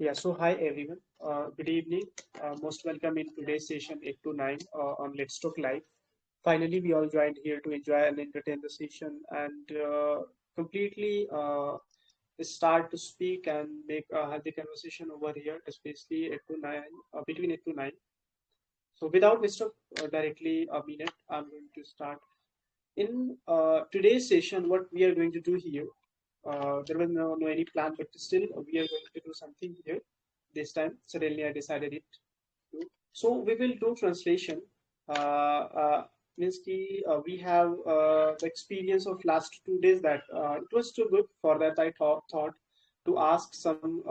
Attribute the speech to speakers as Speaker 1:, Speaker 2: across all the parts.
Speaker 1: Yeah, so hi everyone. Good evening. Most welcome in today's session 8 to 9 on Let's Talk Live. Finally, we all joined here to enjoy and entertain the session and completely start to speak and make a healthy conversation over here, especially 8 to 9, between 8 to 9. So without Mr. Directly a minute, I'm going to start. In today's session, what we are going to do here, there was no any plan, but still we are going to do something here this time. Suddenly, I decided it. To. So we will do translation. Means ki, we have the experience of last 2 days that it was too good. For that, I thought to ask some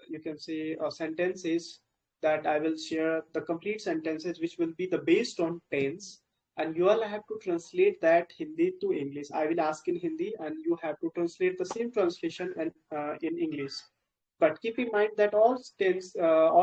Speaker 1: you can say sentences that I will share the complete sentences which will be the based on tense, and you all have to translate that Hindi to English. I will ask in Hindi and you have to translate the same translation and in English. But keep in mind that all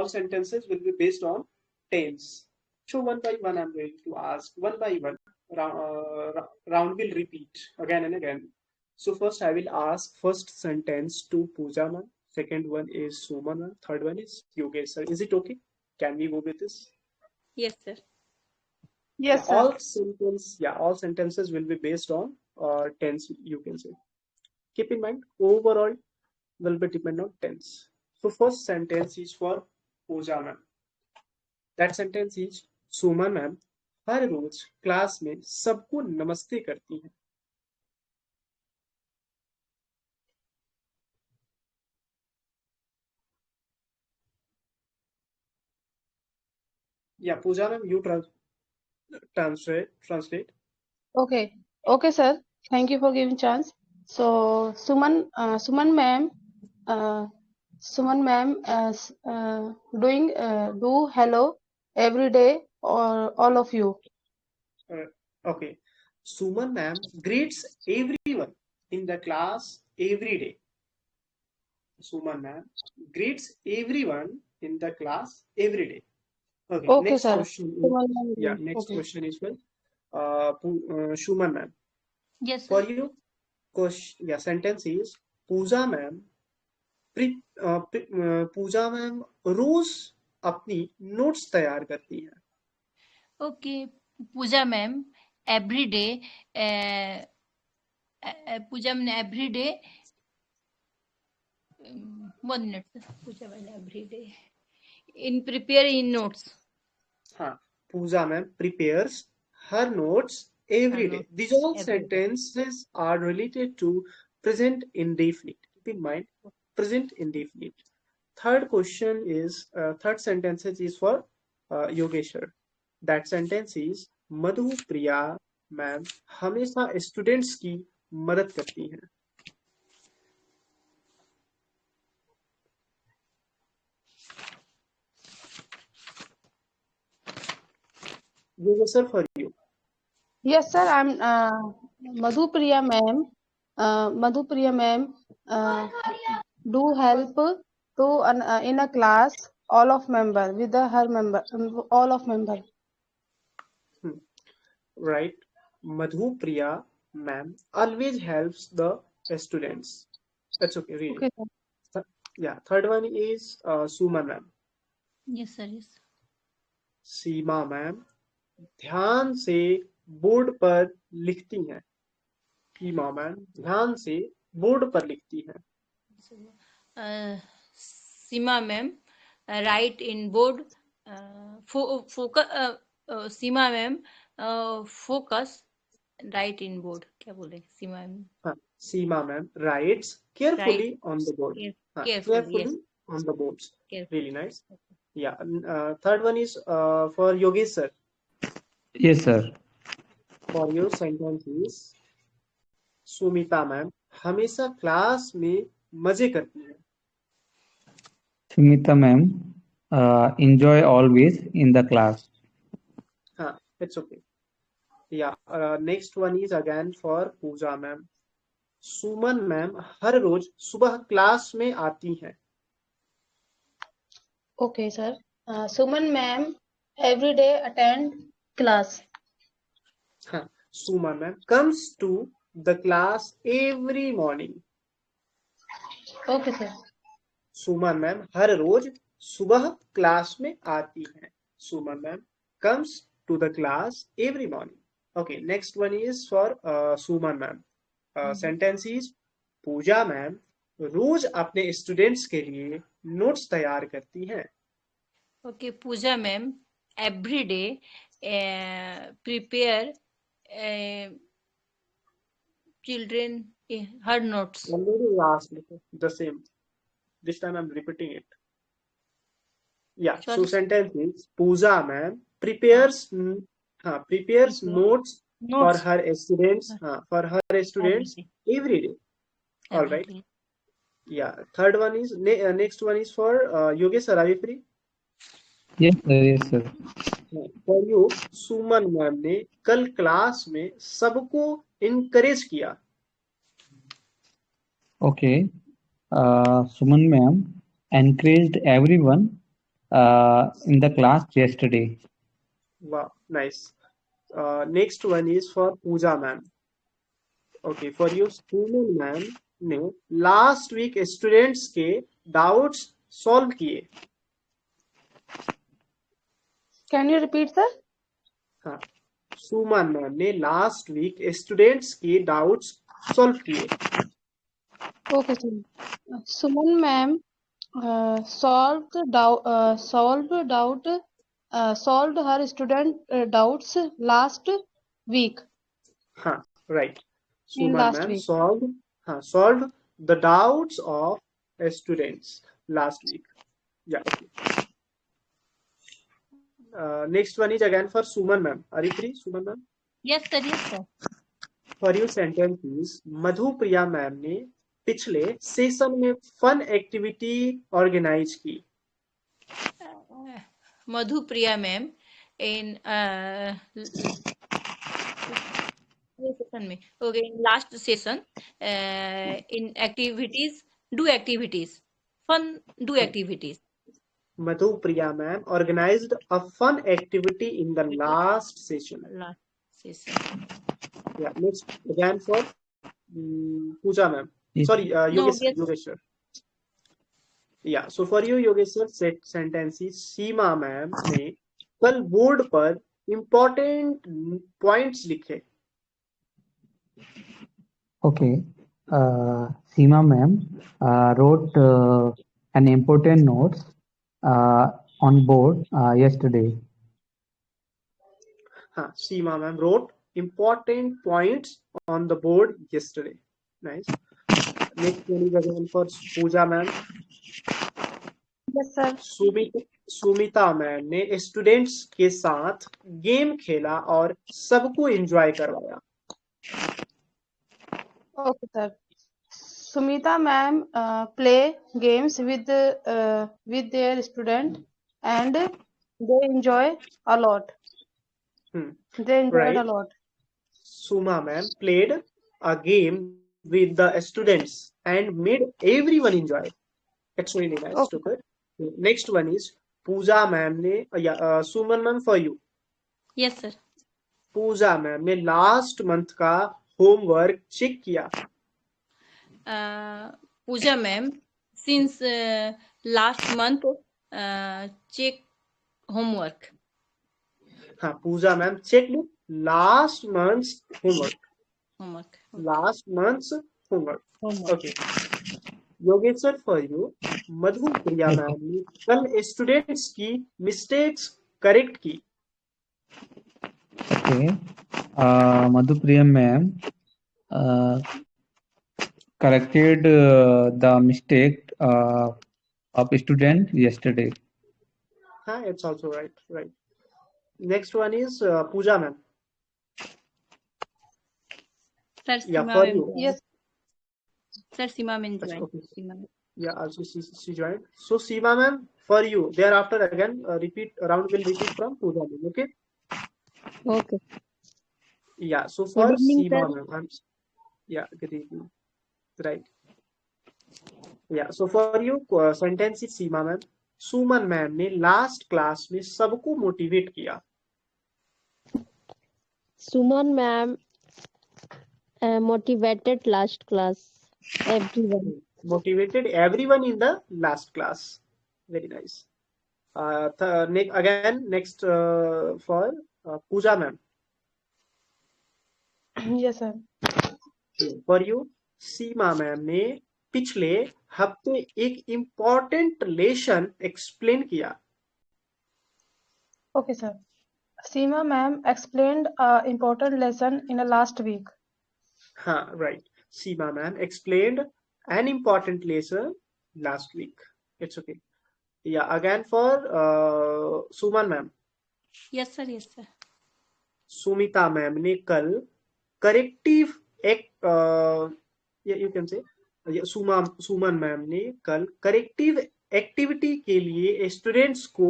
Speaker 1: sentences will be based on tense. So one by one, I'm going to ask one by one. Round will repeat again and again. So first, I will ask first sentence to Pooja ma'am. Second one is Suma ma'am. Third one is Yogesh sir. Is it okay? Can we go with this?
Speaker 2: Yes, sir.
Speaker 1: Yeah,
Speaker 3: Yes, sir.
Speaker 1: all sentences will be based on tense. You can say. Keep in mind, overall will be depend on tense. So first sentence is for Pooja ma'am. That sentence is Suman ma'am हर रोज class में सबको नमस्ते करती हैं. Yeah, Pooja ma'am, you translate.
Speaker 3: Okay. Okay, sir. Thank you for giving chance. So, Suman ma'am, doing do hello every day or all of you.
Speaker 1: Okay. Suman ma'am greets everyone in the class every day. Suman ma'am greets everyone in the class every day. Okay.
Speaker 3: Okay,
Speaker 1: Next
Speaker 3: sir.
Speaker 1: question.
Speaker 3: Suman ma'am.
Speaker 1: Yeah. Next
Speaker 3: Okay.
Speaker 1: question is well, Suman ma'am.
Speaker 2: Yes,
Speaker 1: For
Speaker 2: sir.
Speaker 1: you, question. Yeah. Sentence is Pooja ma'am Pooja ma'am रोज अपनी notes तैयार करती हैं.
Speaker 2: Okay, Pooja ma'am, every day, Pooja ma'am every day. 1 minute, sir. Pooja ma'am every day in prepare in notes.
Speaker 1: हाँ, पूजा ma'am prepares her notes every day. These all sentences are related to present indefinite. Keep in mind, present indefinite. Third question is third sentence is for Yogeshwar. That sentence is Madhu Priya ma'am हमेशा students की मदद करती हैं. Yogeshwar for you.
Speaker 3: Yes, sir. I'm Madhupriya ma'am. Madhupriya ma'am do help to in a class all of member with the her member all of member.
Speaker 1: Right. Madhu Priya ma'am always helps the students. That's okay, really.
Speaker 3: Okay, sir.
Speaker 1: Yeah. Third one is Suma ma'am.
Speaker 2: Yes, sir. Yes.
Speaker 1: Seema ma'am ध्यान से board पर लिखती हैं. सीमा ma'am ध्यान से board पर लिखती हैं.
Speaker 2: Seema ma'am write in board. Focus. Seema ma'am focus write in board. क्या बोले सीमा मैम?
Speaker 1: हाँ, Seema ma'am writes carefully on the board.
Speaker 2: Carefully, yes.
Speaker 1: On the boards.
Speaker 2: Carefully.
Speaker 1: Really nice. Yeah. Third one is for Yogesh sir.
Speaker 4: Yes, sir.
Speaker 1: For your sentence is Sumita ma'am हमेशा class में मजे करती हैं.
Speaker 4: Sumita ma'am, enjoy always in the class.
Speaker 1: हाँ, it's okay. Yeah. Next one is again for Pooja ma'am. Suman ma'am हर रोज सुबह class में आती हैं.
Speaker 3: Okay, sir. Suman ma'am every day attend class.
Speaker 1: हाँ, Suma ma'am comes to the class every morning.
Speaker 3: Okay, sir.
Speaker 1: Suman ma'am हर रोज सुबह क्लास में आती हैं. Suman ma'am comes to the class every morning. Okay, next one is for Suman ma'am. Sentence is Pooja ma'am रोज अपने students के लिए नोट्स तैयार करती हैं.
Speaker 2: Okay, Pooja ma'am every day prepare children her notes.
Speaker 1: Already last the same. This time I'm repeating it. Yeah. So
Speaker 2: Sorry.
Speaker 1: sentence is Pooja ma'am prepares prepares notes for
Speaker 2: Notes
Speaker 1: her students every day. All
Speaker 2: every
Speaker 1: right.
Speaker 2: day.
Speaker 1: Yeah. Third one is next one is for Yogesh sir. Are you free?
Speaker 4: Yes, sir. Yes, sir.
Speaker 1: For you, Suman ma'am ने कल class में सबको encourage किया.
Speaker 4: Okay. Suman ma'am encouraged everyone in the class yesterday.
Speaker 1: Wow, nice. Next one is for Pooja ma'am. Okay, for you, Suman ma'am ने last week students के doubts solve किए.
Speaker 3: Can you repeat, sir?
Speaker 1: हाँ, सुमन ma'am ने last week students के doubts solve किए.
Speaker 3: Okay, sir. Suman ma'am solved her student doubts last week.
Speaker 1: हाँ, right.
Speaker 3: In
Speaker 1: Suman
Speaker 3: last
Speaker 1: ma'am
Speaker 3: week.
Speaker 1: solved the doubts of students last week. Yeah. Okay. Next one is again for Suman ma'am. Are you free, Suman ma'am?
Speaker 2: Yes, sir. Yes, sir.
Speaker 1: For you sentence is Madhupriya ma'am ने पिछले session में fun activity organise की.
Speaker 2: Madhupriya ma'am in last session in activities fun activities.
Speaker 1: Madhupriya ma'am organized a fun activity in the last session.
Speaker 2: Last session.
Speaker 1: Yeah. Next again for Pooja ma'am.
Speaker 4: Yes.
Speaker 1: Sorry, Yogesh
Speaker 2: yes.
Speaker 1: sir. Yeah. So for you, Yogesh sir, sentence is Seema ma'am ने कल board पर important points लिखे.
Speaker 4: Okay. Seema ma'am wrote an important notes on board yesterday.
Speaker 1: हाँ, Seema ma'am wrote important points on the board yesterday. Nice. Next one is again for Pooja ma'am.
Speaker 3: Yes, sir.
Speaker 1: Sumita ma'am ने students के साथ game खेला और सबको enjoy करवाया.
Speaker 3: Okay, sir. Sumita ma'am play games with their student and they enjoy a lot. They enjoyed
Speaker 1: Right.
Speaker 3: a lot.
Speaker 1: Suma ma'am played a game with the students and made everyone enjoy. It's really nice.
Speaker 3: Okay.
Speaker 1: To good. Next one is Pooja ma'am ने Suman ma'am for you.
Speaker 2: Yes, sir.
Speaker 1: Pooja ma'am ने last month का homework check किया.
Speaker 2: Pooja ma'am since last month check homework.
Speaker 1: हाँ, Pooja ma'am checked last month's homework. Last month's homework. Okay. Yogesh sir for you, Madhupriya ma'am ने कल students की mistakes correct की.
Speaker 4: Okay. Madhupriya ma'am corrected the mistake of student yesterday.
Speaker 1: हाँ, it's also right. Right. Next one is Pooja ma'am.
Speaker 2: Sir,
Speaker 1: Yeah,
Speaker 2: Seema
Speaker 1: for
Speaker 2: ma'am.
Speaker 1: you.
Speaker 3: Yes.
Speaker 2: Sir, Seema ma'am joined.
Speaker 1: Okay.
Speaker 2: Seema ma'am.
Speaker 1: Yeah, also she joined. So Seema ma'am, for you. Thereafter again repeat round will repeat from Pooja ma'am. Okay.
Speaker 5: Okay.
Speaker 1: Yeah. So for
Speaker 5: Good evening,
Speaker 1: Seema
Speaker 5: sir.
Speaker 1: ma'am, yeah. Good evening. Right. Yeah. So for you, sentence is Seema ma'am. Suman ma'am ने last class में सबको motivate किया.
Speaker 5: Suman ma'am motivated last class everyone.
Speaker 1: motivated everyone in the last class. Very nice. Next for Pooja ma'am.
Speaker 3: Yes, sir.
Speaker 1: For you, Seema ma'am ने पिछले हफ्ते एक important lesson explain किया.
Speaker 3: Okay, sir. Seema ma'am explained an important lesson in the last week.
Speaker 1: हाँ, right. Seema ma'am explained an important lesson last week. It's okay. Yeah, again for Suman ma'am.
Speaker 2: Yes, sir. Yes, sir.
Speaker 1: Sumita ma'am ने कल corrective you can say Suman ma'am ने कल corrective activity के लिए students को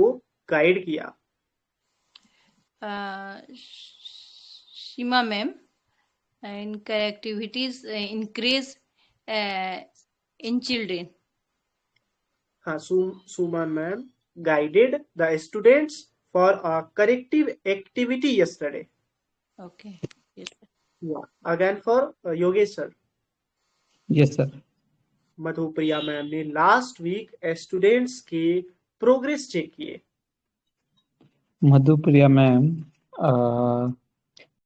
Speaker 1: guide किया.
Speaker 2: Shima ma'am, and activities increase in children.
Speaker 1: हाँ, सुमन ma'am guided the students for a corrective activity yesterday.
Speaker 2: Okay. Yes, sir.
Speaker 1: Yeah. Again for Yogesh sir.
Speaker 4: Yes, sir.
Speaker 1: Madhupriya ma'am ने last week students के progress check किए.
Speaker 4: Madhupriya ma'am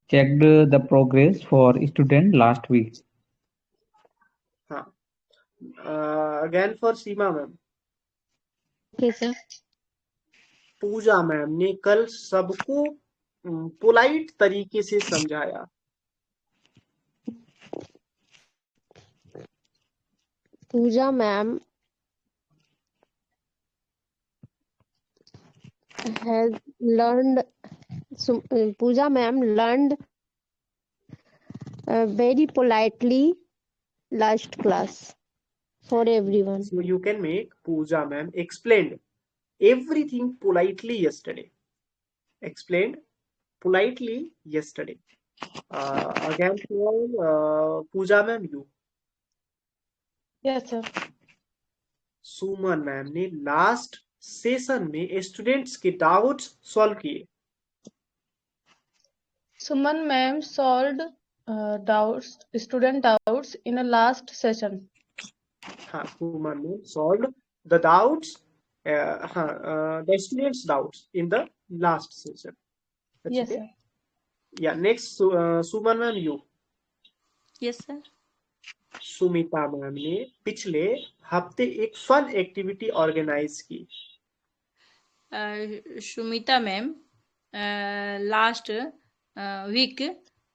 Speaker 4: checked the progress for student last week.
Speaker 1: हाँ. Again for Seema ma'am.
Speaker 5: Okay, sir.
Speaker 1: Pooja ma'am ने कल सबको polite तरीके से समझाया.
Speaker 5: Pooja ma'am has learned. Pooja ma'am learned very politely last class for everyone.
Speaker 1: So you can make Pooja ma'am explained everything politely yesterday. Explained politely yesterday. Again for Pooja ma'am, you.
Speaker 3: Yes, sir.
Speaker 1: Suman ma'am ने last session में students के doubts solve किए.
Speaker 3: Suman ma'am solved student doubts in the last session.
Speaker 1: हाँ, सुमन ने solved the doubts, the students' doubts in the last session. That's
Speaker 3: Yes,
Speaker 1: okay.
Speaker 3: sir.
Speaker 1: Yeah, next Suman ma'am, you.
Speaker 2: Yes, sir.
Speaker 1: Sumita ma'am ने पिछले हफ्ते एक fun activity organise की.
Speaker 2: Shumita ma'am, last week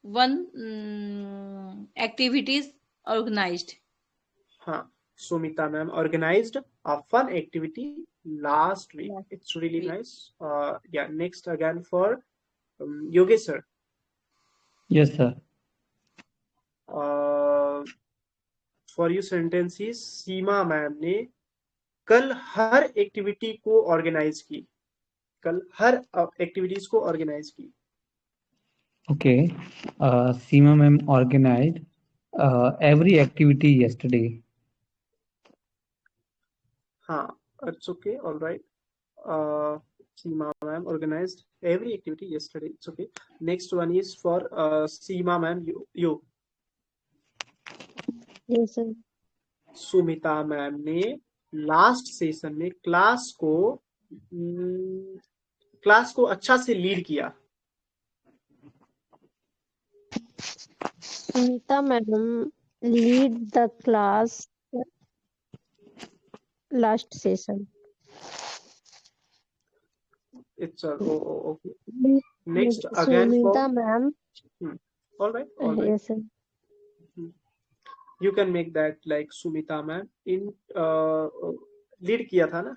Speaker 2: one activities organized.
Speaker 1: हाँ, Sumita ma'am organized a fun activity last week.
Speaker 2: Last
Speaker 1: It's really
Speaker 2: week.
Speaker 1: nice. Yeah, next again for Yogesh sir.
Speaker 4: Yes, sir.
Speaker 1: For you sentences, Seema ma'am ने कल हर activity को organise की. कल हर activities को organise की.
Speaker 4: Okay. Seema ma'am organized every activity yesterday.
Speaker 1: हाँ, it's okay, all right. Seema ma'am organized every activity yesterday. It's okay. Next one is for Seema ma'am, you.
Speaker 5: Yes, sir.
Speaker 1: Sumita ma'am ने last session में class को अच्छा से lead किया.
Speaker 5: Sunita madam lead the class last session.
Speaker 1: It's okay. Next
Speaker 5: Yes,
Speaker 1: again for
Speaker 5: Sunita ma'am.
Speaker 1: all right.
Speaker 5: Yes, sir.
Speaker 1: You can make that like Sumita ma'am in lead किया था ना.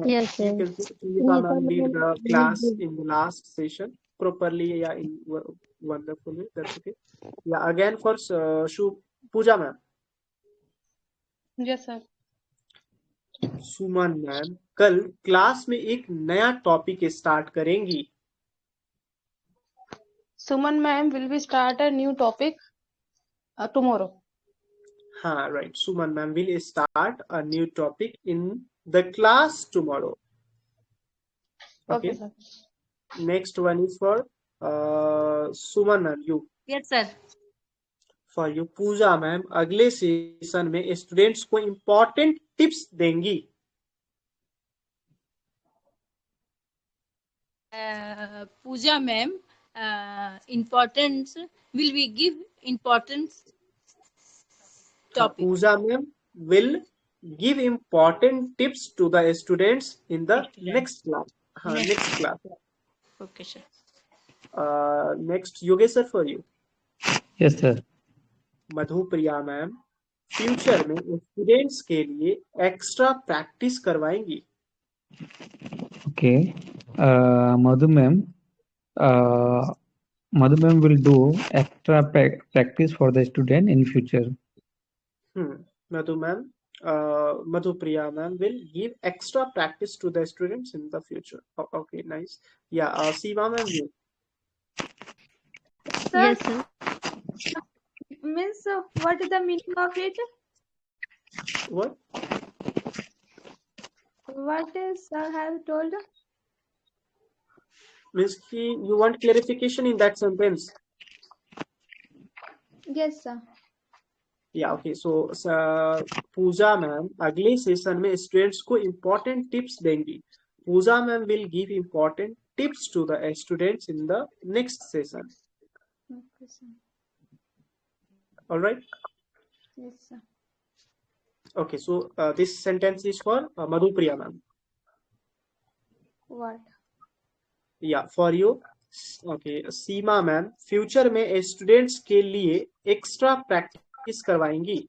Speaker 5: Yes, sir.
Speaker 1: You can say Sunita ma'am lead the
Speaker 5: lead
Speaker 1: class
Speaker 5: the-
Speaker 1: in the last session properly. Yeah, in wonderful way. That's okay. Yeah, again for Pooja ma'am.
Speaker 3: Yes, sir.
Speaker 1: Suman ma'am कल class में एक नया topic start करेंगी.
Speaker 3: Suman ma'am will be start a new topic tomorrow.
Speaker 1: हाँ, right. Suman ma'am will start a new topic in the class tomorrow.
Speaker 3: Okay,
Speaker 1: Okay.
Speaker 3: sir.
Speaker 1: Next one is for Suman ma'am, you.
Speaker 2: Yes, sir.
Speaker 1: For you Pooja ma'am अगले session में students को important tips देंगी।
Speaker 2: Pooja ma'am, importance will we give importance topic.
Speaker 1: Pooja ma'am will give important tips to the students in the next class. Next class.
Speaker 2: Okay, sir.
Speaker 1: Next, Yogesh sir for you.
Speaker 4: Yes, sir.
Speaker 1: Madhupriya ma'am future में students के लिए extra practice करवाएंगी।
Speaker 4: Okay. Madhu ma'am will do extra practice for the student in future.
Speaker 1: Madhupriya ma'am will give extra practice to the students in the future. Okay, nice. Yeah, Seema ma'am, you.
Speaker 6: Sir,
Speaker 5: Yes, sir.
Speaker 6: means what is the meaning of it?
Speaker 1: What?
Speaker 6: What is sir have told?
Speaker 1: Means you want clarification in that sentence.
Speaker 6: Yes, sir.
Speaker 1: Yeah, okay. So Pooja ma'am अगले session में students को important tips देंगी। Pooja ma'am will give important tips to the students in the next session.
Speaker 6: Okay, sir.
Speaker 1: All right.
Speaker 6: Yes, sir.
Speaker 1: Okay, so this sentence is for Madhupriya ma'am.
Speaker 6: What?
Speaker 1: Yeah, for you. Okay, Seema ma'am future में students के लिए extra practice करवाएंगी।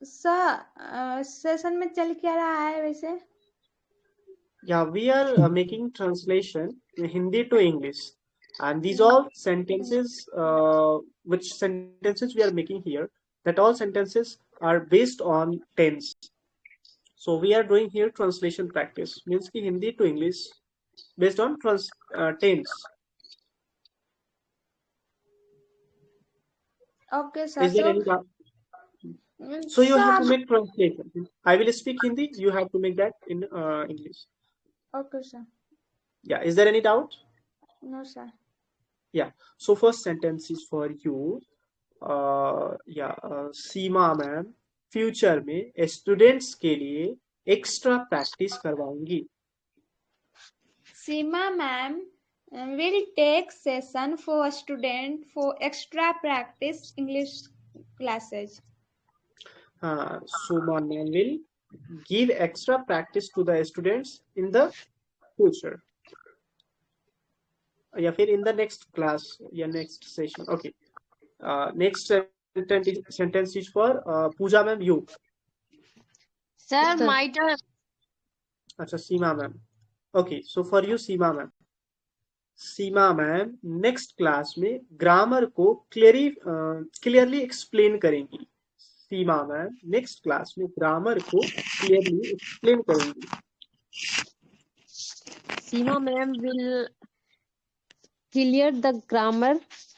Speaker 6: Sir session में चल क्या रहा है वैसे?
Speaker 1: Yeah, we are making translation Hindi to English, and these all sentences, which sentences we are making here, that all sentences are based on tense. So we are doing here translation practice, means ki Hindi to English based on tense.
Speaker 6: Okay, sir.
Speaker 1: Is there any doubt? So you have to make translation. I will speak Hindi. You have to make that in English.
Speaker 6: Okay, sir.
Speaker 1: Yeah. Is there any doubt?
Speaker 6: No, sir.
Speaker 1: Yeah. So first sentence is for you. Seema ma'am future में students के लिए extra practice करवाएंगी।
Speaker 6: Seema ma'am will take session for student for extra practice English classes.
Speaker 1: Suma ma'am will give extra practice to the students in the future. या फिर in the next class या next session. Okay. Next sentence is for Pooja ma'am, you.
Speaker 5: Sir, my turn.
Speaker 1: अच्छा, Seema ma'am. Okay, so for you, Seema ma'am. Seema ma'am next class में grammar को clearly explain करेंगी। Seema ma'am next class में grammar को clearly explain करेंगी।
Speaker 5: Seema ma'am will clear the grammar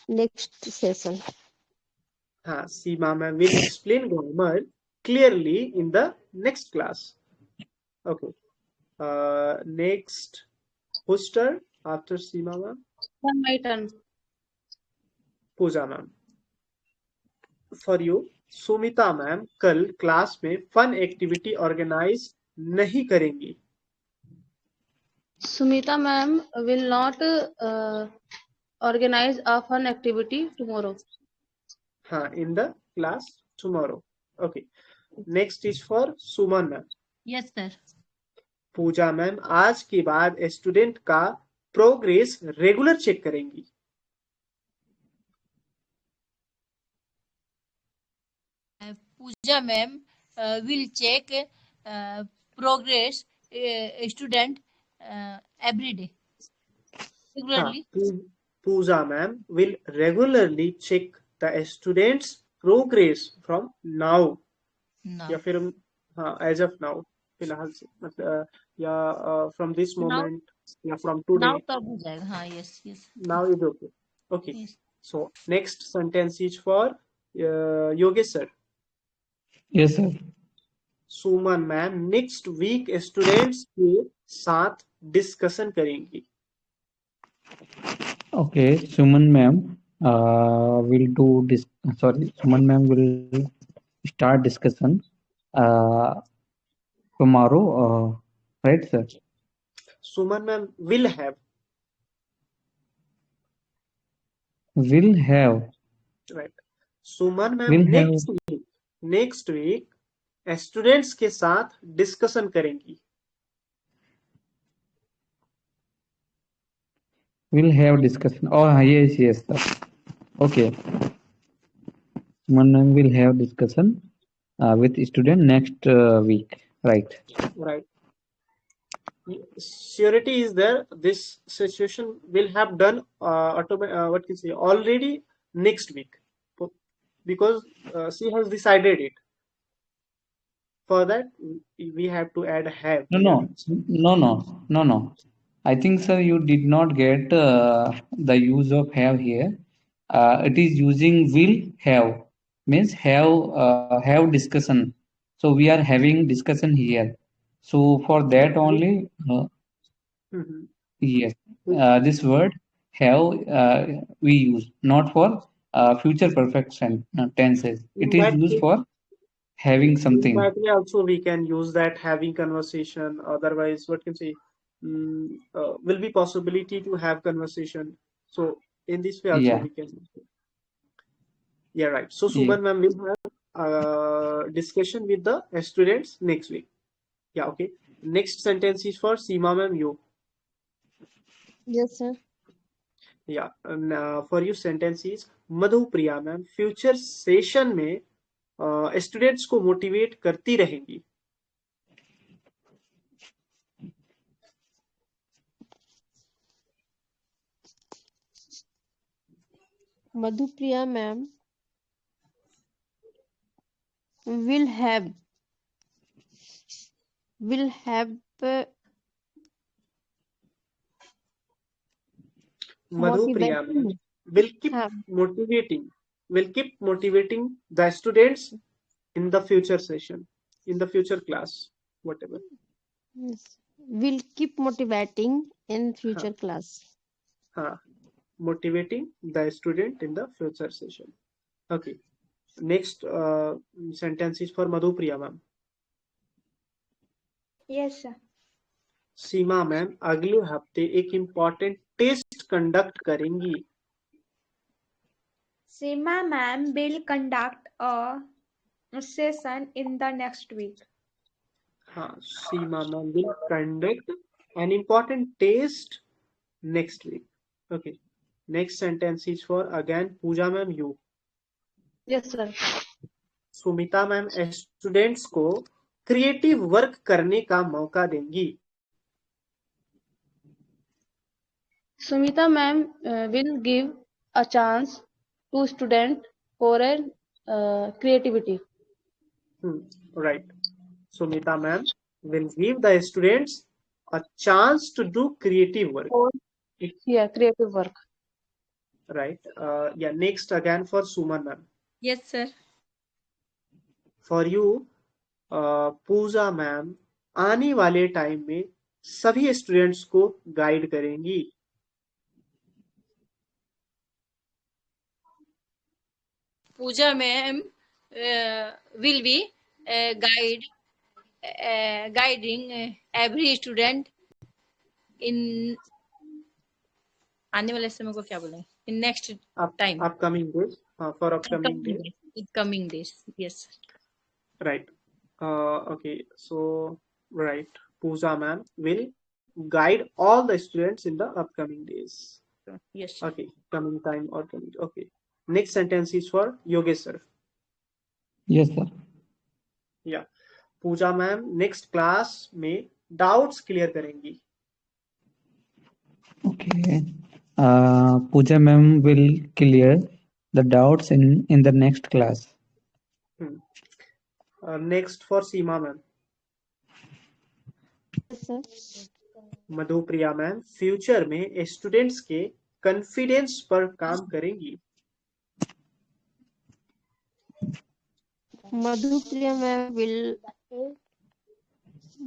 Speaker 5: next session.
Speaker 1: हाँ, Seema ma'am will explain grammar clearly in the next class. Okay, next होस्टर after Seema ma'am.
Speaker 3: My turn.
Speaker 1: Pooja ma'am. For you, Sumita ma'am कल class में fun activity organize नहीं करेंगी।
Speaker 3: Sumita ma'am will not organize a fun activity tomorrow.
Speaker 1: हाँ, in the class tomorrow. Okay, next is for Suman ma'am.
Speaker 2: Yes, sir.
Speaker 1: Pooja ma'am आज के बाद student का progress regular check करेंगी।
Speaker 2: Pooja ma'am will check progress student every day regularly.
Speaker 1: Pooja ma'am will regularly check the students progress from now
Speaker 2: No.
Speaker 1: या फिर हाँ as of now, फिलहाल से मतलब या फ्रॉम दिस मोमेंट या फ्रॉम टुडे।
Speaker 2: Now तब हो जाएगा। हाँ, yes, yes.
Speaker 1: Now is okay. Okay,
Speaker 2: Yes.
Speaker 1: So next sentence is for Yogesh sir.
Speaker 4: Yes, sir.
Speaker 1: Suman ma'am next week students के साथ डिस्कशन करेंगी।
Speaker 4: Okay, Suman ma'am will do this. Sorry, Suman ma'am will start discussion uh, tomorrow. Right, sir?
Speaker 1: Suman ma'am
Speaker 4: Will have
Speaker 1: right. Suman ma'am
Speaker 4: will have
Speaker 1: next week students के साथ discussion करेंगी.
Speaker 4: discussion. Oh, yes, yes, sir. Okay, Suman ma'am will have discussion with student next week. Right.
Speaker 1: Right. Surety is there. This situation will have done what can you say already next week because she has decided it. For that, we have to add have
Speaker 4: No,
Speaker 1: here.
Speaker 4: no, no, no, no, no. I think, sir, you did not get the use of have here. It is using will have means have discussion. So we are having discussion here. So for that only,
Speaker 1: Mhm.
Speaker 4: yes, this word have we use not for future perfect tenses. It
Speaker 1: In
Speaker 4: is
Speaker 1: that
Speaker 4: used
Speaker 1: case,
Speaker 4: for having
Speaker 1: in
Speaker 4: something.
Speaker 1: that way also we can use that having conversation. Otherwise, what can say will be possibility to have conversation. So in this way also
Speaker 4: Yeah,
Speaker 1: we can. Yeah, right. So
Speaker 4: yeah.
Speaker 1: Suman ma'am will have discussion with the students next week. Yeah, okay. Next sentence is for Seema ma'am. You.
Speaker 5: Yes, sir.
Speaker 1: Yeah, and for you sentence is Madhu Priya ma'am future session में students को motivate करती रहेंगी.
Speaker 5: Madhupriya ma'am will have uh,
Speaker 1: Madhu Priya ma'am
Speaker 5: motivation.
Speaker 1: will keep
Speaker 5: Have
Speaker 1: motivating the students in the future session, in the future class, whatever.
Speaker 5: yes, will keep motivating in
Speaker 1: हाँ,
Speaker 5: future class.
Speaker 1: हाँ, motivating the student in the future session. Okay. Next sentence is for Madhu Priya ma'am.
Speaker 6: Yes, sir.
Speaker 1: Seema ma'am अगले हफ्ते एक important test conduct करेंगी.
Speaker 6: Seema ma'am will conduct a session in the next week.
Speaker 1: हाँ, Seema ma'am will conduct an important test next week. Okay. Next sentence is for again Pooja ma'am. You.
Speaker 3: Yes, sir.
Speaker 1: Sumita ma'am students को creative work करने का मौका देंगी.
Speaker 3: Sumita ma'am will give a chance to student for a creativity.
Speaker 1: Right. Sumita ma'am will give the students a chance to do creative work.
Speaker 3: For creative work.
Speaker 1: Right. Yeah. Next again for Suman ma'am.
Speaker 2: Yes, sir.
Speaker 1: For you, Pooja ma'am आने वाले time में सभी students को guide करेंगी.
Speaker 2: Pooja ma'am will be guiding every student in आने वाले समय को क्या बोलेंगे? In next time.
Speaker 1: Upcoming days. For upcoming days.
Speaker 2: Coming days. Yes.
Speaker 1: Right. Okay. So right. Pooja ma'am will guide all the students in the upcoming days.
Speaker 2: Yes, sir.
Speaker 1: Okay. Coming time or coming. Okay. Next sentence is for Yogesh sir.
Speaker 4: Yes, sir.
Speaker 1: Yeah. Puja ma'am next class में doubts clear करेंगी.
Speaker 4: Okay. Pooja ma'am will clear the doubts in the next class.
Speaker 1: Next for Seema ma'am.
Speaker 5: Yes, sir.
Speaker 1: Madhu Priya ma'am future में students के confidence पर काम करेंगी.
Speaker 5: Madhupriya ma'am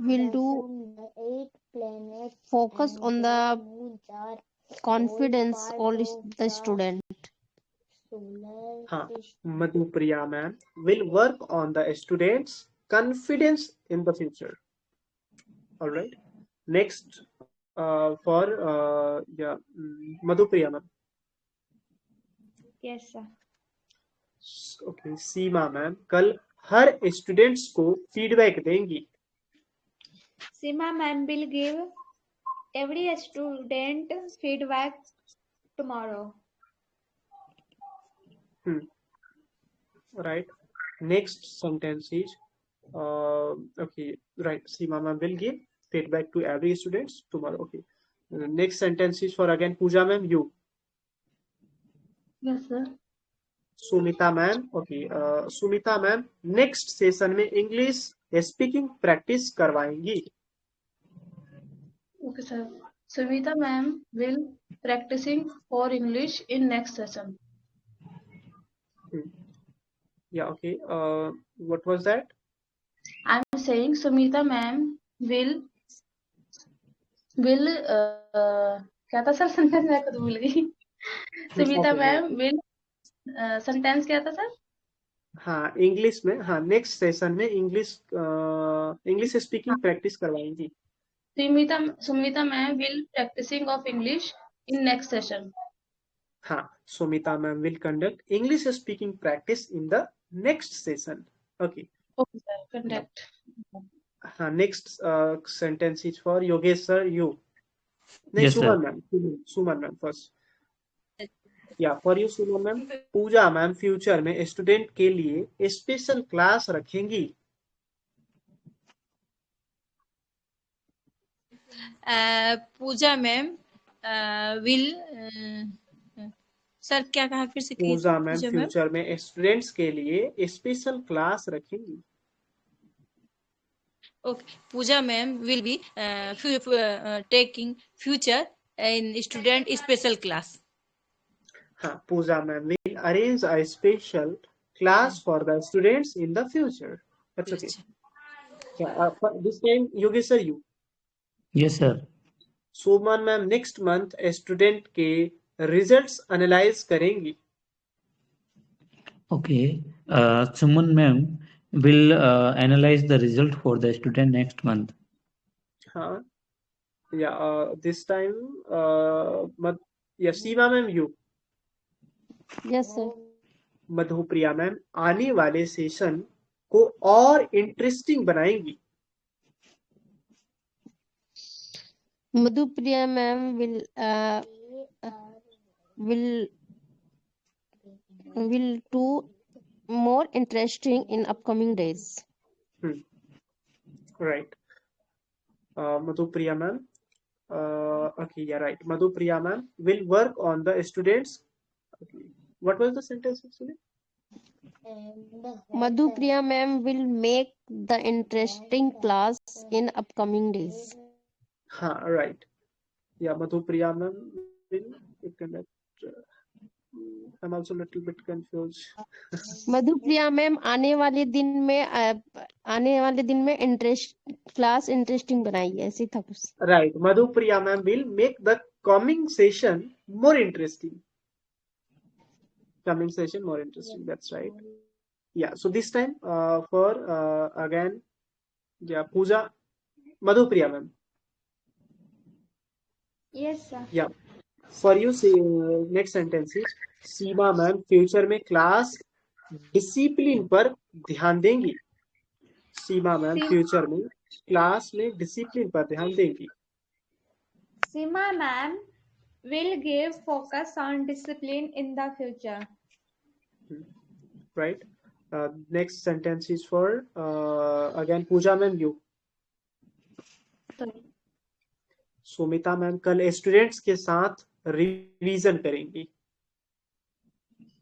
Speaker 5: will do focus on the confidence all the student.
Speaker 1: हाँ, Madhupriya ma'am will work on the students' confidence in the future. All right. Next, for Madhupriya ma'am.
Speaker 6: Yes, sir.
Speaker 1: Okay, Seema ma'am कल हर students को feedback देंगी.
Speaker 6: Seema ma'am will give every student feedback tomorrow.
Speaker 1: Right. Next sentence is okay. Right. Seema ma'am will give feedback to every students tomorrow. Okay. Next sentence is for again Pooja ma'am. You.
Speaker 3: Yes, sir.
Speaker 1: Sumita ma'am. Okay. Sumita ma'am next session में English speaking practice करवाएंगी.
Speaker 3: Okay, sir. Sumita ma'am will practicing for English in next session.
Speaker 1: Yeah. Okay. What was that?
Speaker 3: I'm saying Sumita ma'am will क्या था sir sentence मैं खुद भूल गई. Sumita ma'am will sentence क्या था सर?
Speaker 1: हाँ, इंग्लिश में. हाँ, नेक्स्ट सेशन में इंग्लिश स्पीकिंग प्रैक्टिस करवाएंगी.
Speaker 3: Sumita ma'am will practicing of English in next session.
Speaker 1: हाँ, Sumita ma'am will conduct English speaking practice in the next session. Okay.
Speaker 3: Okay, sir. Conduct.
Speaker 1: हाँ, next sentence is for Yogesh sir. You.
Speaker 4: Yes, sir.
Speaker 1: Suman ma'am. Suman ma'am first. Yeah, for you Suman ma'am. Pooja ma'am future में student के लिए special class रखेंगी.
Speaker 2: पूजा ma'am will sir क्या कहा फिर से कीजिए.
Speaker 1: पूजा मैम
Speaker 2: पूजा मैम
Speaker 1: फ्यूचर में स्टूडेंट्स के लिए स्पेशल क्लास रखेंगी.
Speaker 2: okay. Pooja ma'am will be taking future in student special class.
Speaker 1: हाँ, पूजा ma'am will arrange a special class for the students in the future. That's okay. Yeah, this time Yogesh sir you.
Speaker 4: Yes, sir.
Speaker 1: Suman ma'am next month student के results analyse करेंगी.
Speaker 4: Okay. Suman ma'am will analyze the result for the student next month.
Speaker 1: हाँ. Yeah. This time Seema ma'am you.
Speaker 5: Yes, sir.
Speaker 1: Madhupriya ma'am आने वाले session को और interesting बनाएंगी.
Speaker 5: Madhupriya ma'am will do more interesting in upcoming days.
Speaker 1: Right. Madhupriya ma'am. Okay, yeah, right. Madhupriya ma'am will work on the students. Okay. What was the sentence actually?
Speaker 5: Madhupriya ma'am will make the interesting class in upcoming days.
Speaker 1: हाँ, right. Yeah, Madhupriya ma'am will conduct. I'm also a little bit confused.
Speaker 5: Madhupriya ma'am आने वाले दिन में class interesting बनाइए, ऐसे था कुछ.
Speaker 1: Right. Madhupriya ma'am will make the coming session more interesting. That's right. Yeah. So this time for again, yeah, Pooja, Madhupriya ma'am.
Speaker 6: Yes, sir.
Speaker 1: Yeah. For you, next sentence is Seema ma'am future में class discipline पर ध्यान देंगी. सीमा ma'am future में class में discipline पर ध्यान देंगी.
Speaker 6: Seema ma'am will give focus on discipline in the future.
Speaker 1: Right. Next sentence is for again Pooja ma'am you. Sumita ma'am कल स्टूडेंट्स के साथ रिवीजन करेंगी.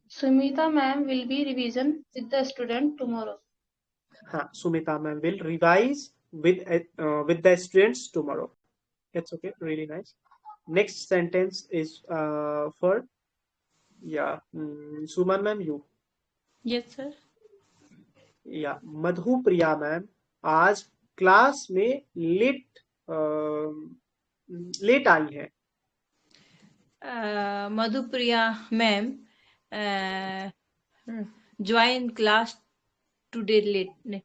Speaker 3: Sumita ma'am will be revision with the student tomorrow.
Speaker 1: हाँ, Sumita ma'am will revise with the students tomorrow. That's okay. Really nice. Next sentence is for Suman ma'am you.
Speaker 2: Yes, sir.
Speaker 1: Yeah, Madhupriya ma'am आज class में late आई है.
Speaker 2: Madhupriya ma'am join class today late.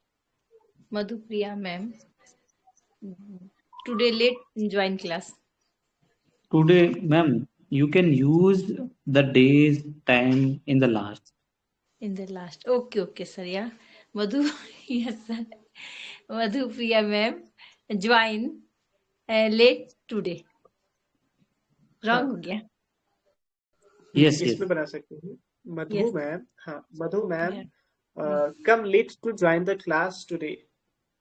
Speaker 2: Madhupriya ma'am today late join class.
Speaker 4: Today, ma'am, you can use the day's time in the last.
Speaker 2: In the last. Okay, sir. Yeah. Madhu, yes, sir. Madhupriya ma'am join late today. Wrong हो गया.
Speaker 4: Yes, yes.
Speaker 1: इसमें बना सकते हैं मधु
Speaker 2: Yes.
Speaker 1: Ma'am. हाँ, मधु ma'am
Speaker 2: Yeah.
Speaker 1: come late to join the class today.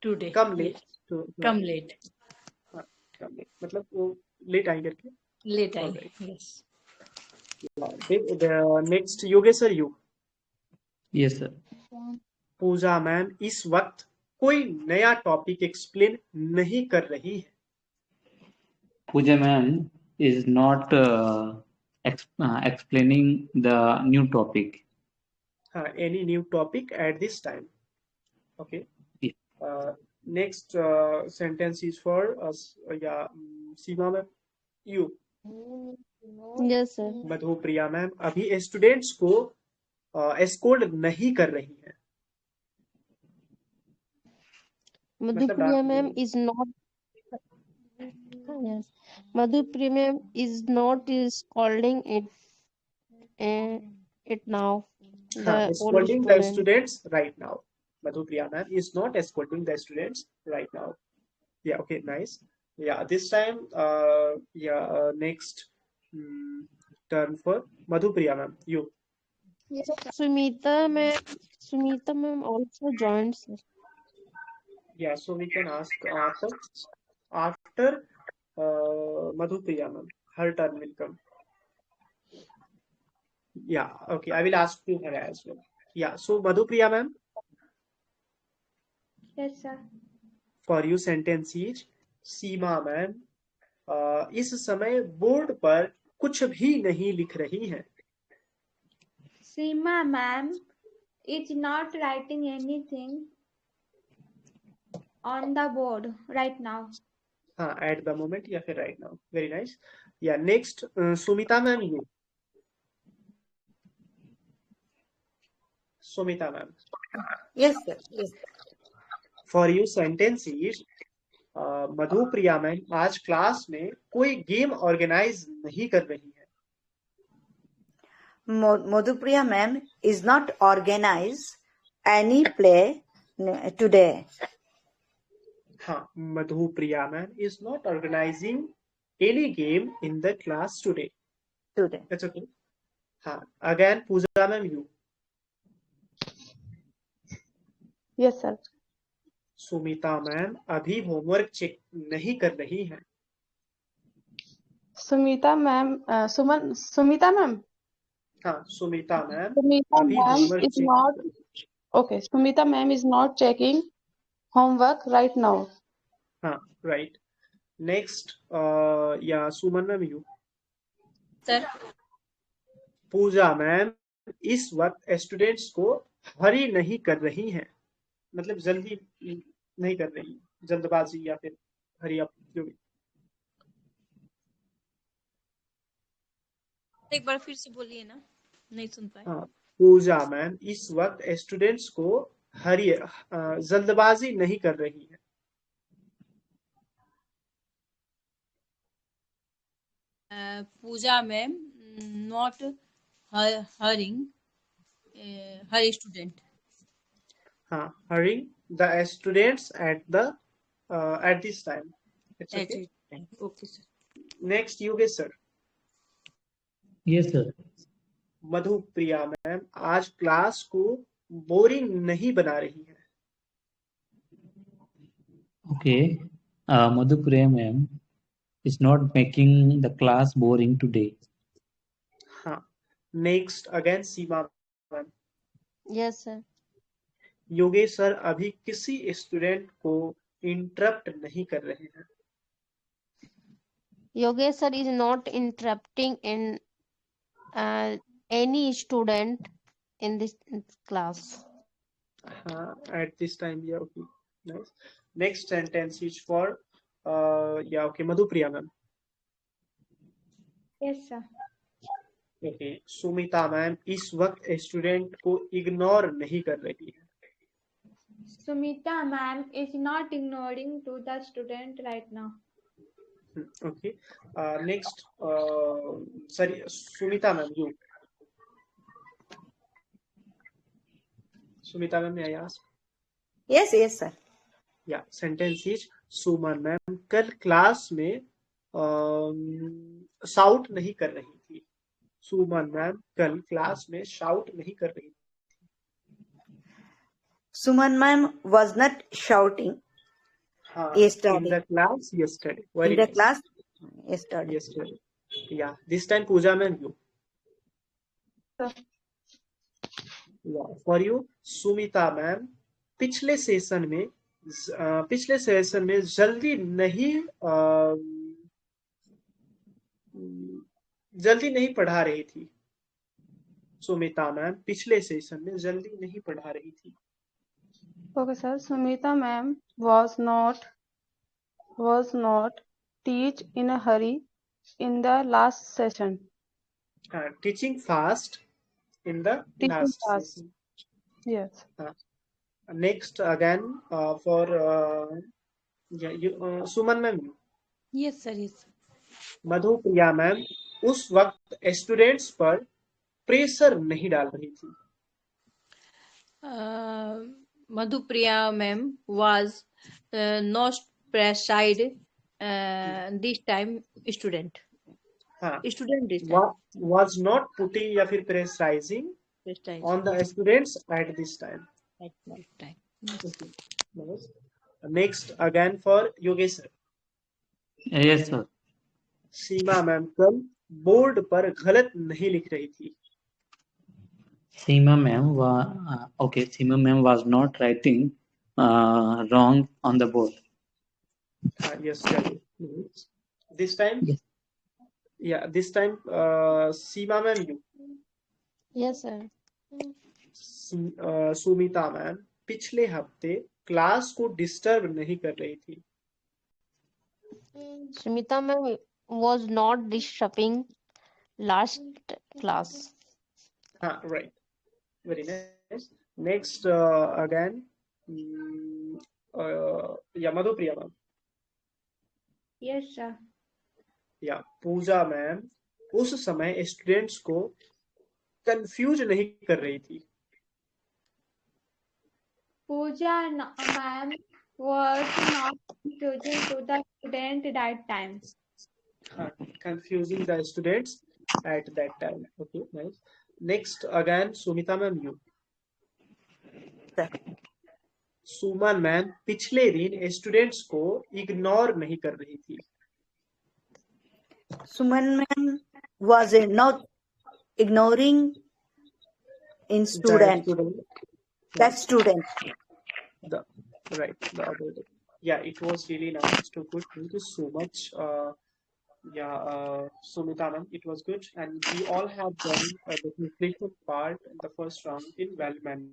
Speaker 2: Today.
Speaker 1: Come late
Speaker 2: Yes.
Speaker 1: to
Speaker 2: Come late.
Speaker 1: हाँ, come late मतलब वो लेट आई करके.
Speaker 2: Late I.
Speaker 1: Alright.
Speaker 2: Yes.
Speaker 1: Next Yogesh sir you.
Speaker 4: Yes, sir.
Speaker 1: Pooja ma'am इस वक्त कोई नया topic explain नहीं कर रही है.
Speaker 4: Pooja ma'am is not explaining the new topic.
Speaker 1: हाँ, any new topic at this time. Okay.
Speaker 4: Yeah.
Speaker 1: Next sentence is for Seema ma'am you.
Speaker 5: Yes, sir.
Speaker 1: Madhupriya ma'am अभी स्टूडेंट्स को एस्कोल्ड नहीं कर रही है.
Speaker 5: Madhupriya ma'am is not. Yes. Madhupriya ma'am is not scolding it now. The old
Speaker 1: Scolding the
Speaker 5: student.
Speaker 1: students right now. Madhupriya ma'am is not scolding the students right now. Yeah, okay, nice. Yeah, this time, next turn for Madhupriya ma'am. You.
Speaker 6: Yes, sir.
Speaker 5: Sumita ma'am also joined, sir.
Speaker 1: Yeah, so we can ask after Madhupriya ma'am. Her turn will come. Yeah, okay, I will ask to her as well. Yeah, so Madhupriya ma'am,
Speaker 6: Yes, sir.
Speaker 1: for you sentence is Seema ma'am इस समय board पर कुछ भी नहीं लिख रही है.
Speaker 6: Seema ma'am is not writing anything on the board right now.
Speaker 1: हाँ, at the moment या फिर right now. Very nice. Yeah, next Sumita ma'am you. Sumita ma'am.
Speaker 7: Yes, sir. Yes.
Speaker 1: For you sentence is Madhupriya ma'am आज class में कोई game organise नहीं कर रही है.
Speaker 7: Madhupriya ma'am is not organize any play today.
Speaker 1: हाँ, Madhupriya ma'am is not organizing any game in the class today.
Speaker 7: Today.
Speaker 1: That's okay. हाँ, again Pooja ma'am you.
Speaker 3: Yes, sir.
Speaker 1: Sumita ma'am अभी होमवर्क चेक नहीं कर रही है.
Speaker 3: Sumita ma'am, Sumita ma'am.
Speaker 1: हाँ, Sumita ma'am
Speaker 3: Sumita
Speaker 1: अभी
Speaker 3: ma'am
Speaker 1: homework
Speaker 3: is
Speaker 1: check.
Speaker 3: not okay. Sumita ma'am is not checking homework right now.
Speaker 1: हाँ, right. Next, या Suman ma'am you.
Speaker 2: Sir.
Speaker 1: Pooja ma'am इस वक्त स्टूडेंट्स को हरी नहीं कर रही हैं. मतलब जल्दी नहीं कर रही, जल्दबाजी या फिर हरी अप जो भी.
Speaker 2: एक बार फिर से बोलिए ना, नहीं सुन पाए.
Speaker 1: हाँ, पूजा मैम इस वक्त स्टूडेंट्स को जल्दबाजी नहीं कर रही है.
Speaker 2: पूजा ma'am not hurrying her student.
Speaker 1: हाँ, hurrying the students at this time. It's okay.
Speaker 2: Okay, sir.
Speaker 1: Next, Yogesh sir.
Speaker 4: Yes, sir.
Speaker 1: Madhupriya ma'am आज क्लास को बोरिंग नहीं बना रही है.
Speaker 4: Okay. Madhupriya ma'am is not making the class boring today.
Speaker 1: हाँ, next again Seema ma'am.
Speaker 5: Yes, sir.
Speaker 1: Yogesh sir अभी किसी student को इंटरप्ट नहीं कर रहे हैं.
Speaker 5: Yogesh sir is not interrupting in any student in this class.
Speaker 1: हाँ, at this time yeah, okay, nice. Next sentence is for okay, Madhupriya ma'am.
Speaker 6: Yes, sir.
Speaker 1: Okay, Sumita ma'am इस वक्त स्टूडेंट को इग्नोर नहीं कर रही है.
Speaker 6: Sumita ma'am is not ignoring to the student right now.
Speaker 1: Okay. Next, sorry, Sumita ma'am, you. Sumita ma'am, may I ask?
Speaker 7: Yes, yes, sir.
Speaker 1: Yeah, sentence is Suman ma'am कल class में shout नहीं कर रही थी. सुमन मैम कल class में shout नहीं कर रही थी.
Speaker 7: Suman ma'am was not shouting
Speaker 1: हाँ, in
Speaker 7: yesterday.
Speaker 1: the class yesterday.
Speaker 7: In
Speaker 1: Very
Speaker 7: the
Speaker 1: nice.
Speaker 7: class yesterday.
Speaker 1: Yesterday. Yeah, this time Pooja ma'am, you.
Speaker 3: Sir.
Speaker 1: Yeah, for you, Sumita ma'am पिछले session में जल्दी नहीं पढ़ा रही थी. सुमिता मैम पिछले सेशन में जल्दी नहीं पढ़ा रही थी.
Speaker 3: Okay, sir. Sumita ma'am was not teach in a hurry in the last session.
Speaker 1: Teaching fast in the
Speaker 3: Teaching
Speaker 1: last
Speaker 3: fast.
Speaker 1: session.
Speaker 3: Yes.
Speaker 1: Next again for Suman ma'am,
Speaker 2: Yes, sir. Yes, sir.
Speaker 1: Madhupriya ma'am उस वक्त students पर pressure नहीं डाल रही थी.
Speaker 2: Madhupriya ma'am was not preside this time student.
Speaker 1: हाँ,
Speaker 2: Student this time.
Speaker 1: was not putting या फिर pressurizing
Speaker 2: This time.
Speaker 1: on the students at this time.
Speaker 2: At this time.
Speaker 1: Okay. Nice. Next again for Yogesh sir.
Speaker 4: Yes, sir.
Speaker 1: Seema ma'am कल board पर गलत नहीं लिख रही थी.
Speaker 4: Seema ma'am was not writing wrong on the board.
Speaker 1: Yes, sir. This time?
Speaker 4: Yes.
Speaker 1: Yeah, this time Seema ma'am you.
Speaker 5: Yes, sir.
Speaker 1: Sumita ma'am पिछले हफ्ते class को डिस्टर्ब नहीं कर रही थी.
Speaker 5: Smita ma'am was not disturbing last class.
Speaker 1: Right. Very nice. Next again, yeah, Madhupriya ma'am.
Speaker 6: Yes, sir.
Speaker 1: Yeah, Pooja ma'am उस समय students को कंफ्यूज नहीं कर रही थी.
Speaker 6: Pooja ma'am was not confusing to the student that time.
Speaker 1: Confusing the students at that time. Okay, nice. Next again, Sumita ma'am you.
Speaker 7: Sir.
Speaker 1: Suman ma'am पिछले दिन students को इग्नोर नहीं कर रही थी.
Speaker 7: Suman ma'am was not ignoring in student. That student.
Speaker 1: The other day. Yeah, it was really nice. Too good. Thank you so much. Sumita ma'am, it was good, and we all have done the completion part in the first round in well manner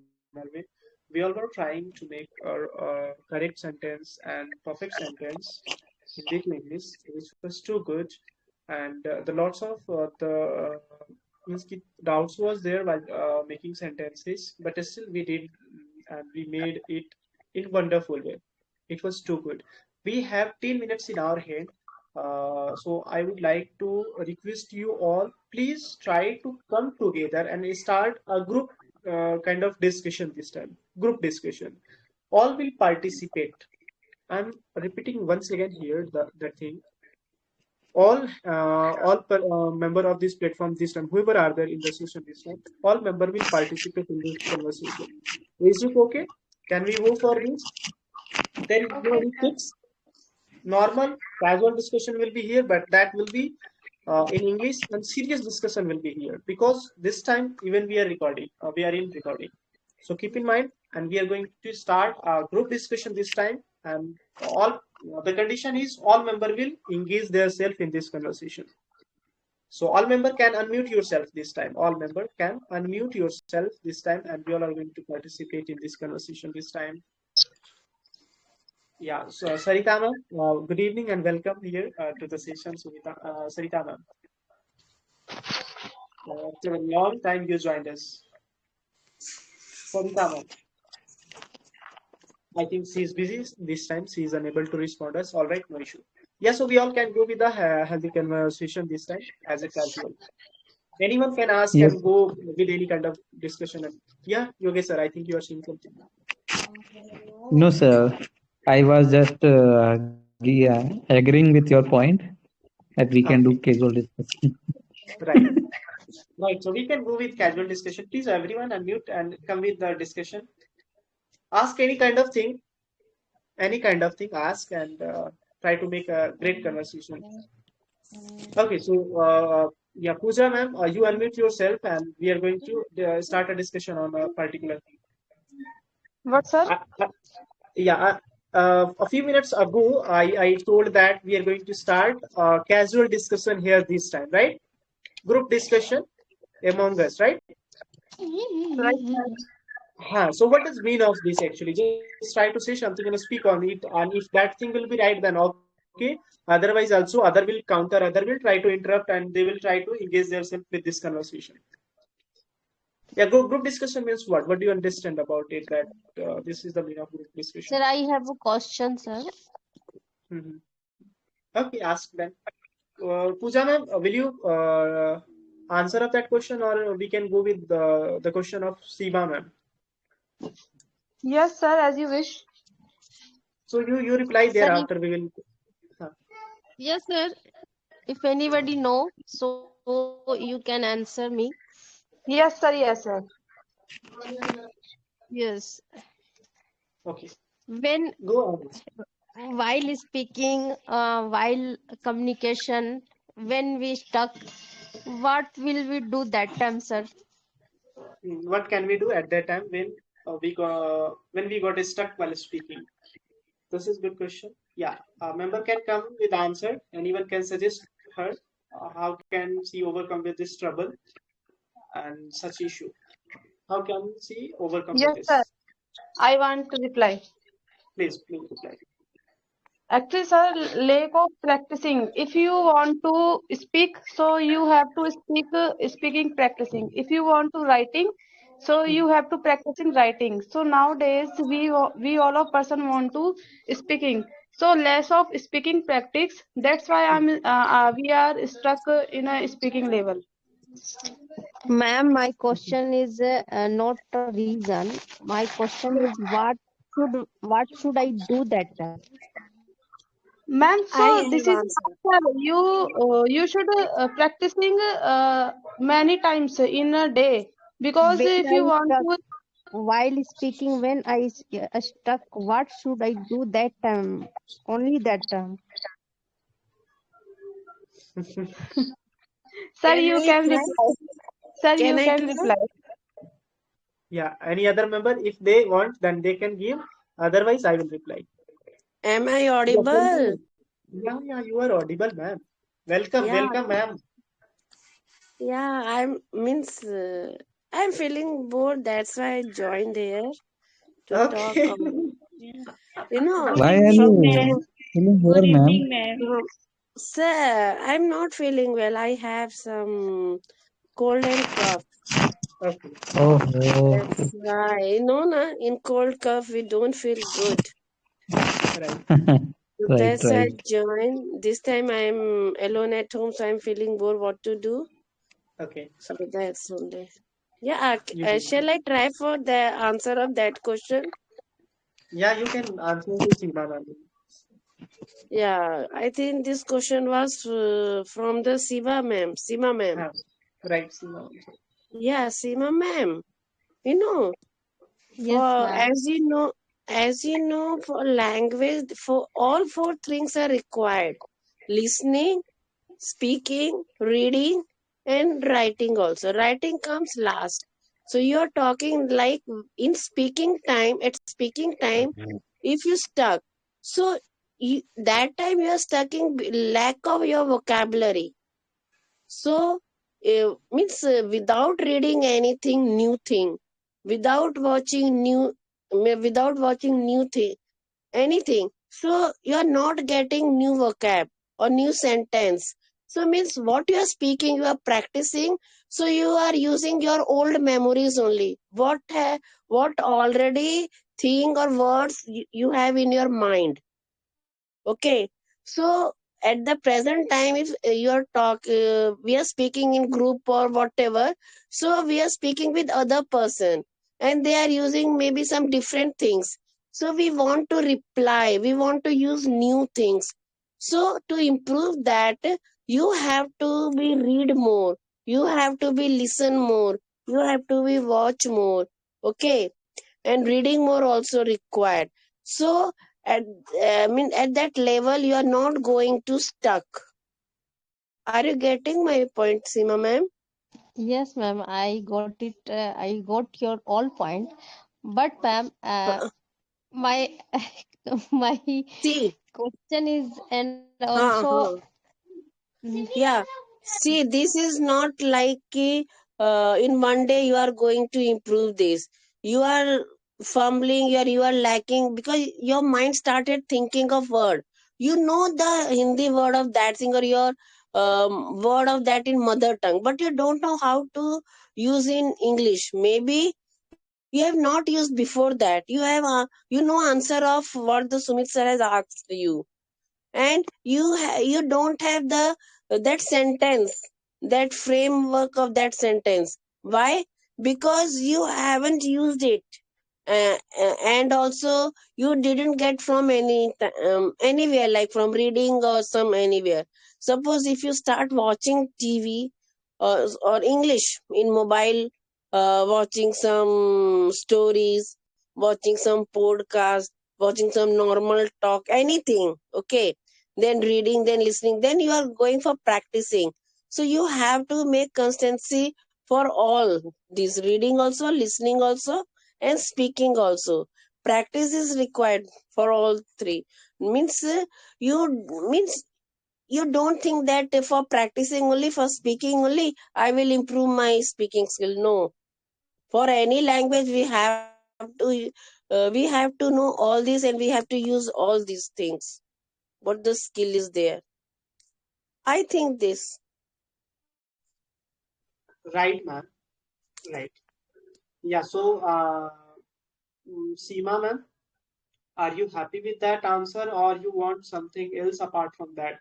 Speaker 1: way. We all were trying to make a correct sentence and perfect sentence in little English, which was too good, and the lots of means ki doubts was there while making sentences, but still we did, and we made it in wonderful way. It was too good. We have 10 minutes in our hand. So I would like to request you all, please try to come together and start a group kind of discussion this time. Group discussion. All will participate. I'm repeating once again here the thing. All member of this platform this time, whoever are there in the session this time, all member will participate in this conversation. Is it okay? Can we go for this? Then we fix. Normal casual discussion will be here, but that will be in English, and serious discussion will be here because this time even we are recording. We are in recording. So keep in mind, and we are going to start a group discussion this time, and all the condition is all member will engage themselves in this conversation. So all member can unmute yourself this time. All member can unmute yourself this time, and we all are going to participate in this conversation this time. Yeah, so Sarita ma'am, good evening and welcome here to the session, Sarita ma'am. After a long time, you joined us. Sarita ma'am, I think she is busy this time. She is unable to respond us. All right, no issue. Yeah, so we all can go with the healthy conversation this time as a casual. Anyone can ask
Speaker 4: Yes,
Speaker 1: and go with any kind of discussion. Yeah, Yogesh sir, I think you are saying something.
Speaker 4: no, sir. I was just agreeing with your point that we can do
Speaker 1: Okay,
Speaker 4: casual discussion.
Speaker 1: right. Right, so we can go with casual discussion. Please, everyone, unmute and come with the discussion. Ask any kind of thing, ask and try to make a great conversation. Okay, so yeah, Pooja ma'am, you unmute yourself and we are going to start a discussion on a particular thing.
Speaker 3: What, sir?
Speaker 1: Yeah, a few minutes ago, I told that we are going to start a casual discussion here this time, right? Group discussion among us, right?
Speaker 3: Right, sir.
Speaker 1: So what does mean of this actually? Just try to say something and speak on it, and if that thing will be right, then okay. Otherwise, also other will counter, other will try to interrupt, and they will try to engage themselves with this conversation. Yeah, group discussion means what? What do you understand about it? That this is the meaning of group discussion.
Speaker 5: Sir, I have a question, sir.
Speaker 1: Mhm. Okay, ask then. Pooja ma'am, will you answer up that question, or we can go with the question of Seema ma'am?
Speaker 3: Yes, sir, as you wish.
Speaker 1: So you reply
Speaker 5: Sir,
Speaker 1: thereafter. We will. Huh.
Speaker 5: yes, sir. If anybody know, so you can answer me.
Speaker 3: Yes, sir. Yes, sir.
Speaker 5: Yes.
Speaker 1: Okay,
Speaker 5: When
Speaker 1: go on.
Speaker 5: while speaking, while communication, when we stuck, what will we do that time, sir?
Speaker 1: What can we do at that time when we got stuck while speaking? This is good question. Yeah, a member can come with answer. Anyone can suggest her how can she overcome with this trouble and such issue. How can she overcome with
Speaker 3: Yes, sir.
Speaker 1: this?
Speaker 3: I want to reply.
Speaker 1: Please reply.
Speaker 3: Actually, sir, lack of practicing. If you want to speak, so you have to speak speaking practicing. If you want to writing, so you have to practicing writing. So nowadays we all of person want to speaking. So less of speaking practice. That's why we are stuck in a speaking level.
Speaker 5: Ma'am, my question is not a reason. My question is what should I do that time?
Speaker 3: Ma'am,
Speaker 8: I
Speaker 3: so this
Speaker 8: have
Speaker 3: is
Speaker 8: answered.
Speaker 3: answer. You should practicing many times in a day because
Speaker 5: When
Speaker 3: if
Speaker 5: I
Speaker 3: you want
Speaker 5: stuck
Speaker 3: to,
Speaker 5: while speaking, when I stuck, what should I do that time? Only that time.
Speaker 3: sir,
Speaker 8: Can
Speaker 3: you
Speaker 8: I
Speaker 3: can
Speaker 8: try?
Speaker 3: reply. Sir,
Speaker 8: Can
Speaker 3: you
Speaker 8: I
Speaker 3: can
Speaker 8: try?
Speaker 3: reply.
Speaker 1: Yeah, any other member, if they want, then they can give. Otherwise, I will reply.
Speaker 8: Am I
Speaker 1: Yeah,
Speaker 8: audible?
Speaker 1: yeah, you are audible, ma'am. Welcome,
Speaker 8: Yeah,
Speaker 1: welcome, ma'am.
Speaker 8: yeah. I'm feeling bored. That's why I joined here to talk.
Speaker 1: Okay.
Speaker 8: You know,
Speaker 4: Why are
Speaker 8: from
Speaker 4: you feeling here, ma'am?
Speaker 8: from sir, I'm not feeling well. I have some cold and cough.
Speaker 1: Okay.
Speaker 4: Oh,
Speaker 8: That's why, na, in cold cough we don't feel good.
Speaker 1: Right.
Speaker 8: So
Speaker 4: right,
Speaker 8: that's why I
Speaker 4: right.
Speaker 8: joined. This time I'm alone at home, so I'm feeling bored. What to do?
Speaker 1: Okay.
Speaker 8: So that's only. Yeah,
Speaker 1: You can.
Speaker 8: shall I try for the answer of that question?
Speaker 1: Yeah, you can answer to Seema, ma'am.
Speaker 8: Yeah, I think this question was from the Siva ma'am. Seema ma'am.
Speaker 1: Ah, right, Seema.
Speaker 8: Yeah, Seema ma'am. You know,
Speaker 5: Yes, ma'am.
Speaker 8: as you know, for language, for all four things are required: listening, speaking, reading, and writing also. Writing comes last. So you're talking like in speaking time, at speaking time, if you stuck, so that time you are stuck in lack of your vocabulary. So means without reading anything new thing, without watching new thing, anything. So you are not getting new vocab or new sentence. So means what you are speaking, you are practicing So you are using your old memories only. What already thing or words you have in your mind. Okay. So at the present time, if we are speaking in group or whatever. So we are speaking with other person, and they are using maybe some different things. So we want to reply. We want to use new things. So to improve that, you have to be read more. You have to be listen more. You have to be watch more. Okay, and reading more also required. So at at that level you are not going to stuck. Are you getting my point, Seema ma'am?
Speaker 5: Yes, ma'am. I got it. I got your all point. But ma'am, my my
Speaker 8: See,
Speaker 5: question is, and
Speaker 8: huh,
Speaker 5: also,
Speaker 8: huh. Yeah, see, this is not like in one day you are going to improve this. You are fumbling, you are lacking because your mind started thinking of word. You know the Hindi word of that thing or your word of that in mother tongue, but you don't know how to use in English. Maybe you have not used before that. You know answer of what the Sumit sir has asked you, and you don't have the that sentence, that framework of that sentence. Why? Because you haven't used it. And also you didn't get from anywhere, like from reading or some anywhere. Suppose if you start watching TV or English in mobile, watching some stories, watching some podcast, watching some normal talk, anything, okay, then reading, then listening, then you are going for practicing. So you have to make constancy for all this, reading also, listening also, and speaking also. Practice is required for all three. Means you means you don't think that for practicing only, for speaking only, I will improve my speaking skill. No, for any language we have to know all this, and we have to use all these things. What the skill is there, I think this.
Speaker 1: Right, ma'am. Right. Yeah. So, Seema, ma'am, are you happy with that answer, or you want something else apart from that?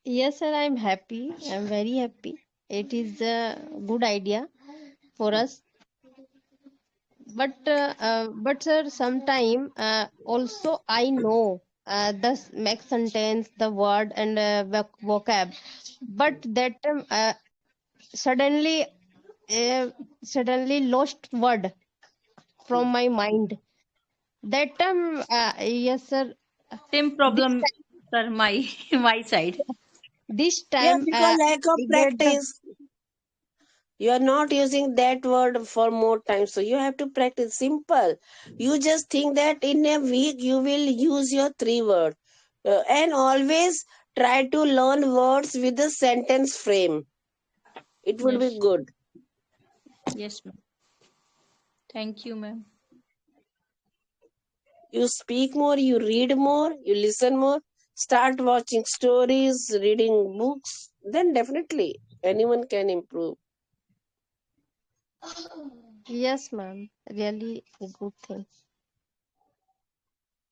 Speaker 5: yes, sir, I'm happy. I'm very happy. It is a good idea for us. But sir, sometime also I know the make sentence, the word and vocab, but that suddenly uh, suddenly lost word from my mind. That time, yes, sir.
Speaker 2: Same
Speaker 5: This
Speaker 2: problem, sir, my my side.
Speaker 5: this
Speaker 8: Yeah,
Speaker 5: time,
Speaker 8: because lack of
Speaker 5: I get the
Speaker 8: practice. You are not using that word for more time, so you have to practice. Simple. You just think that in a week you will use your 3 words, and always try to learn words with a sentence frame. It will be
Speaker 2: Yes,
Speaker 8: good.
Speaker 2: yes, ma'am. Thank you, ma'am.
Speaker 8: You speak more, you read more, you listen more, start watching stories, reading books, then definitely anyone can improve.
Speaker 5: yes, ma'am. Really a good thing.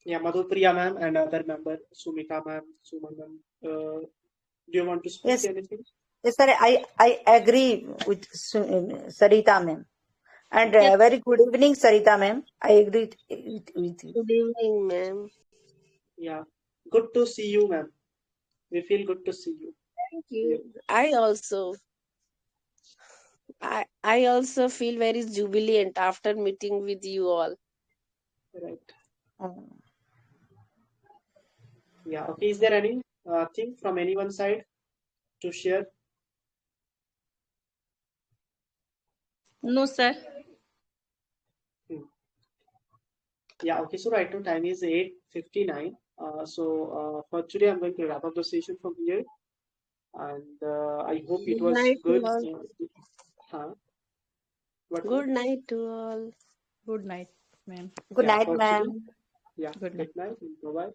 Speaker 1: Yeah, Madhupriya, ma'am, and other member, Sumita, ma'am, Suman, ma'am. Do you want to speak
Speaker 7: Yes,
Speaker 1: anything?
Speaker 7: yes, sir. I agree with Sarita ma'am. And
Speaker 5: Yes,
Speaker 7: very good evening, Sarita ma'am. I agree with you.
Speaker 8: Good evening, ma'am.
Speaker 1: Yeah. Good to see you, ma'am. We feel good to see you
Speaker 8: Thank
Speaker 1: here.
Speaker 8: you. I also feel very jubilant after meeting with you all.
Speaker 1: Right.
Speaker 7: Um,
Speaker 1: Yeah. Okay. Is there any thing from anyone's side to share?
Speaker 2: No, sir.
Speaker 1: Hmm. Yeah. Okay. So right now time is 8:59. For today, I'm going to wrap up the session from here, and I hope it
Speaker 8: Good
Speaker 1: was
Speaker 8: night to
Speaker 1: good.
Speaker 8: all.
Speaker 1: Huh? What, ma'am?
Speaker 8: Good night to all.
Speaker 2: Good night, ma'am.
Speaker 7: good
Speaker 1: Yeah.
Speaker 7: night,
Speaker 1: For today,
Speaker 7: ma'am.
Speaker 1: yeah.
Speaker 2: Good night.
Speaker 1: Good night. Bye bye.